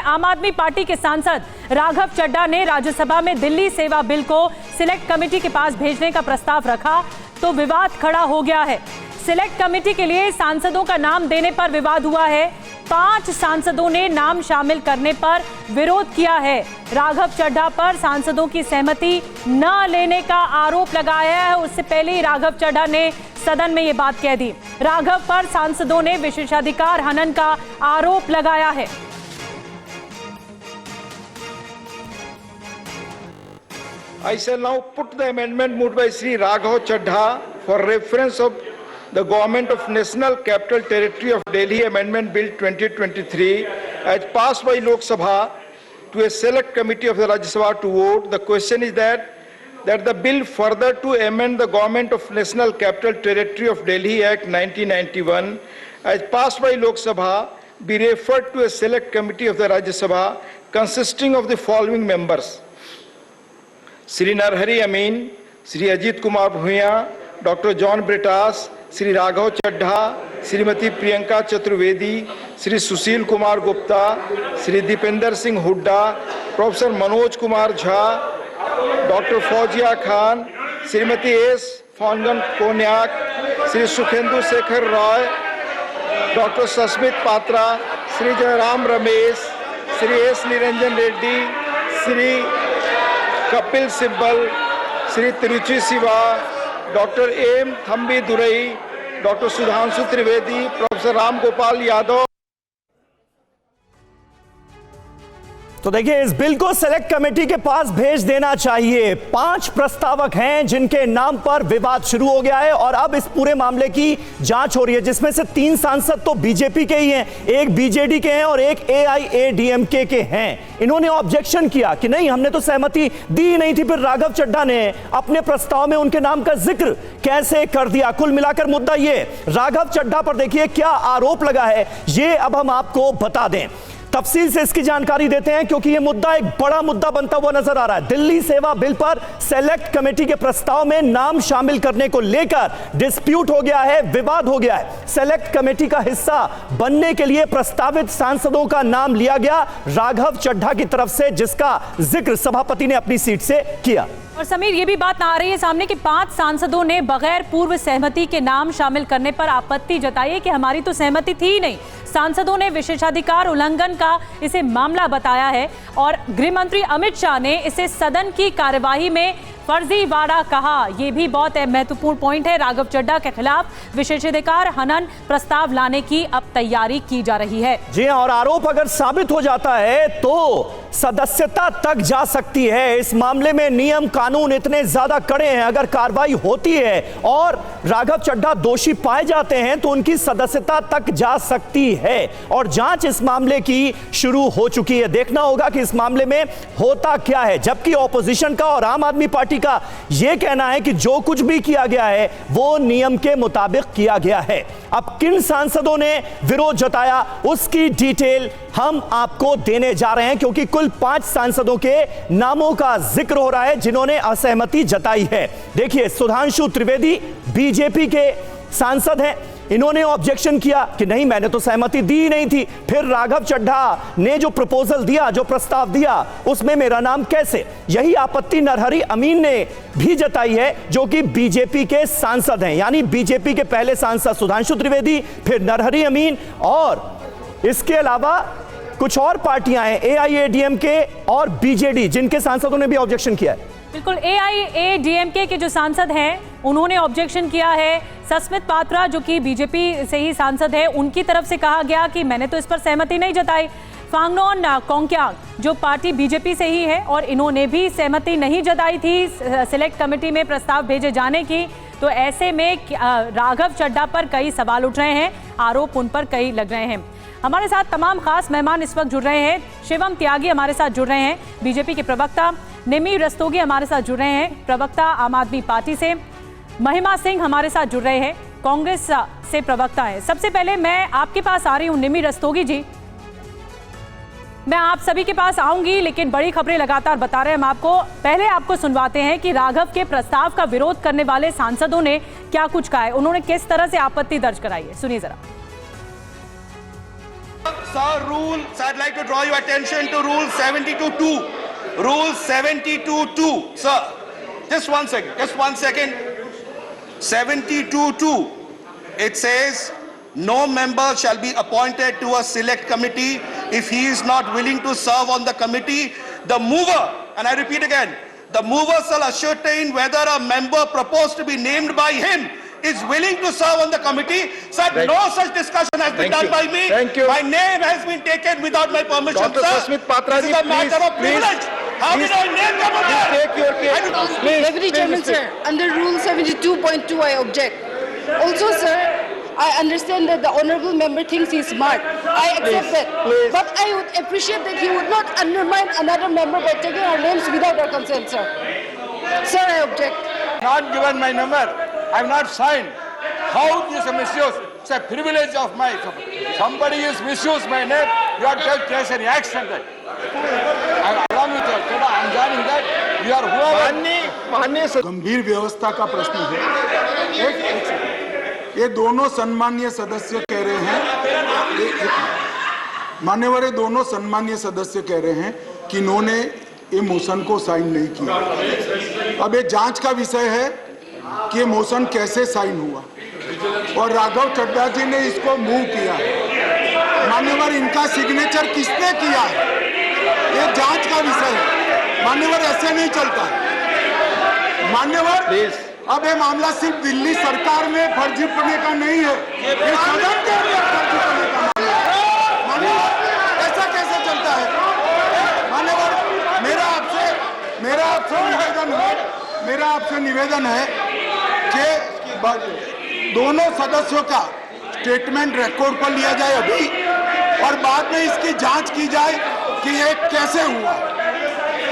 आम आदमी पार्टी के सांसद राघव चड्ढा ने राज्यसभा में दिल्ली सेवा बिल को सिलेक्ट कमेटी के पास भेजने का प्रस्ताव रखा तो विवाद खड़ा हो गया है। सिलेक्ट कमेटी के लिए सांसदों का नाम देने पर विवाद हुआ है। 5 सांसदों ने नाम शामिल करने पर विरोध किया है। राघव चड्ढा पर सांसदों की सहमति न लेने का आरोप लगाया है। उससे पहले ही राघव चड्ढा ने सदन में ये बात कह दी। राघव पर सांसदों ने विशेषाधिकार हनन का आरोप लगाया है। I shall now put the amendment moved by Sri Raghav Chadha for reference of the Government of National Capital Territory of Delhi Amendment Bill 2023 as passed by Lok Sabha to a select committee of the Rajya Sabha to vote. The question is that the bill further to amend the Government of National Capital Territory of Delhi Act 1991 as passed by Lok Sabha be referred to a select committee of the Rajya Sabha consisting of the following members: Sri Narhari Amin, Sri Ajit Kumar Bhuiya, Dr. John Britas, Sri Raghav Chadha, Srimati Priyanka Chaturvedi, Sri Sushil Kumar Gupta, Sri Dipender Singh Hooda, Professor Manoj Kumar Jha, Dr. Fauzia Khan, Srimati S. Fangan Konyak, Sri Sukhendu Shekhar Roy, Dr. Sasmit Patra, Sri Jairam Ramesh, Sri S. Niranjan Reddy, Sri Kapil Sibbal, Sri Tiruchi Siva, Dr. M. Thambi Durai, Dr. Sudhanshu Trivedi, Professor Ram Gopal Yadav। तो देखिए, इस bill को select committee के पास भेज देना चाहिए। 5 प्रस्तावक हैं जिनके नाम पर विवाद शुरू हो गया है और अब इस पूरे मामले की जांच हो रही है, जिसमें से 3 सांसद तो बीजेपी के ही हैं, एक बीजेडी के हैं और एक एआईएडीएमके के हैं। इन्होंने ऑब्जेक्शन किया कि नहीं, हमने तो सहमति दी नहीं थी। फिर राघव चड्ढा ने अपने प्रस्ताव में उनके नाम का जिक्र कैसे कर दिया। कुल मिलाकर मुद्दा ये, राघव चड्ढा पर देखिए क्या आरोप लगा है, ये अब हम आपको बता दें। तफसील से इसकी जानकारी देते हैं क्योंकि यह मुद्दा एक बड़ा मुद्दा बनता हुआ नजर आ रहा है। दिल्ली सेवा बिल पर सेलेक्ट कमेटी के प्रस्ताव में नाम शामिल करने को लेकर डिस्प्यूट हो गया है, विवाद हो गया है। सेलेक्ट कमेटी का हिस्सा बनने के लिए प्रस्तावित सांसदों का नाम लिया गया राघव चड्ढा की तरफ से, जिसका जिक्र सभापति ने अपनी सीट से किया। और समीर, ये भी बात आ रही है सामने कि 5 सांसदों ने बगैर पूर्व सहमति के नाम शामिल करने पर आपत्ति जताई है कि हमारी तो सहमति थी ही नहीं। सांसदों ने विशेषाधिकार उल्लंघन का इसे मामला बताया है और गृह मंत्री अमित शाह ने इसे सदन की कार्यवाही में फर्जीवाड़ा कहा। यह भी बहुत महत्वपूर्ण पॉइंट है। राघव चड्ढा के खिलाफ विशेषाधिकार हनन प्रस्ताव लाने की अब तैयारी की जा रही है। जी हां, और आरोप अगर साबित हो जाता है तो सदस्यता तक जा सकती है। इस मामले में नियम कानून इतने ज्यादा कड़े हैं, अगर कार्रवाई होती है और राघव चड्ढा दोषी पाए जाते हैं तो उनकी सदस्यता तक जा सकती है। और जांच इस मामले की शुरू हो चुकी है। देखना होगा कि इस मामले में होता क्या है। जबकि ऑपोजिशन का और आम आदमी पार्टी का यह कहना है कि जो कुछ भी किया गया है वो नियम के मुताबिक किया गया है। अब किन सांसदों ने विरोध जताया उसकी डिटेल हम आपको देने जा रहे हैं, क्योंकि कुल 5 सांसदों के नामों का जिक्र हो रहा है जिन्होंने असहमति जताई है। देखिए, सुधांशु त्रिवेदी बीजेपी के सांसद हैं, इन्होंने ऑब्जेक्शन किया कि नहीं, मैंने तो सहमति दी नहीं थी। फिर राघव चड्ढा ने जो प्रपोजल दिया, जो प्रस्ताव दिया, उसमें मेरा नाम कैसे? यही आपत्ति नरहरी अमीन ने भी जताई है, जो कि बीजेपी के सांसद हैं। यानी बीजेपी के पहले सांसद सुधांशु त्रिवेदी, फिर नरहरी अमीन और इसके अलावा कुछ और पार्टियां हैं, एआईएडीएमके और बीजेडी, जिनके सांसदों ने भी ऑब्जेक्शन किया है। बिल्कुल, एआईएडीएमके के जो सांसद हैं उन्होंने ऑब्जेक्शन किया है। सस्मित पात्रा जो कि बीजेपी से ही सांसद है, उनकी तरफ से कहा गया कि मैंने तो इस पर सहमति नहीं जताई। फांगनोन कोंग्यांग जो पार्टी बीजेपी से ही है और इन्होंने भी सहमति नहीं जताई थी सिलेक्ट कमेटी में प्रस्ताव भेजे जाने की। तो ऐसे में राघव चड्ढा पर कई सवाल उठ रहे हैं, आरोप उन पर कई लग रहे हैं। हमारे साथ तमाम खास मेहमान इस वक्त जुड़ रहे हैं। शिवम त्यागी हमारे साथ जुड़ रहे हैं, बीजेपी के प्रवक्ता। निमी रस्तोगी हमारे साथ जुड़ रहे हैं, प्रवक्ता आम आदमी पार्टी से। महिमा सिंह हमारे साथ जुड़ रहे हैं, कांग्रेस से प्रवक्ता है। सबसे पहले मैं आपके पास आ रही हूं निमी रस्तोगी जी। मैं आप सभी के पास आऊंगी, लेकिन बड़ी खबरें लगातार बता रहे हैं हम आपको। पहले आपको सुनवाते हैं कि राघव के प्रस्ताव का विरोध करने वाले सांसदों ने क्या कुछ कहा है, उन्होंने किस तरह से आपत्ति दर्ज कराई है, सुनिए जरा। Sir, I'd like to draw your attention to Rule 72.2. Rule 72.2. Sir, just one second. 72.2. It says, no member shall be appointed to a select committee if he is not willing to serve on the committee. The mover, and I repeat again, the mover shall ascertain whether a member proposed to be named by him is willing to serve on the committee. Sir, no such discussion has been done by me. Thank you. My name has been taken without my permission, Dr. sir. Sasmit Patra This is a matter of privilege. How did I name the member? Take your case. Deputy Chairman, sir, under Rule 72.2, I object. Also, sir, I understand that the honourable member thinks he's smart. I accept that. Please. But I would appreciate that he would not undermine another member by taking our names without our consent, sir. Sir, I object. Not given my number. I have not signed. How this is a misuse? It's a privilege of my. Somebody is misused my name. You have to take any action. That. Along with that, I'm joining that. You are whoever. माननीय गंभीर व्यवस्था का प्रश्न है। ये दोनों सम्मानीय सदस्य कह रहे हैं, मान्यवर ये दोनों सम्मानीय सदस्य कह रहे हैं कि इन्होंने ये मोशन को साइन नहीं किया। अब ये जांच का विषय है कि ये मोशन कैसे साइन हुआ और राघव चड्ढा जी ने इसको मूव किया है। मान्यवर इनका सिग्नेचर किसने किया है, ये जांच का विषय है। मान्यवर ऐसे नहीं चलता। मान्यवर अब ये मामला सिर्फ दिल्ली सरकार में फर्जीपने का नहीं है, ये सदन के अंदर फर्जीपने का मामला है। मान्यवर ऐसा कैसे चलता है? मान्यवर मेरा आपसे निवेदन है कि दोनों सदस्यों का स्टेटमेंट रिकॉर्ड पर लिया जाए अभी और बाद में इसकी जांच की जाए कि ये कैसे हुआ।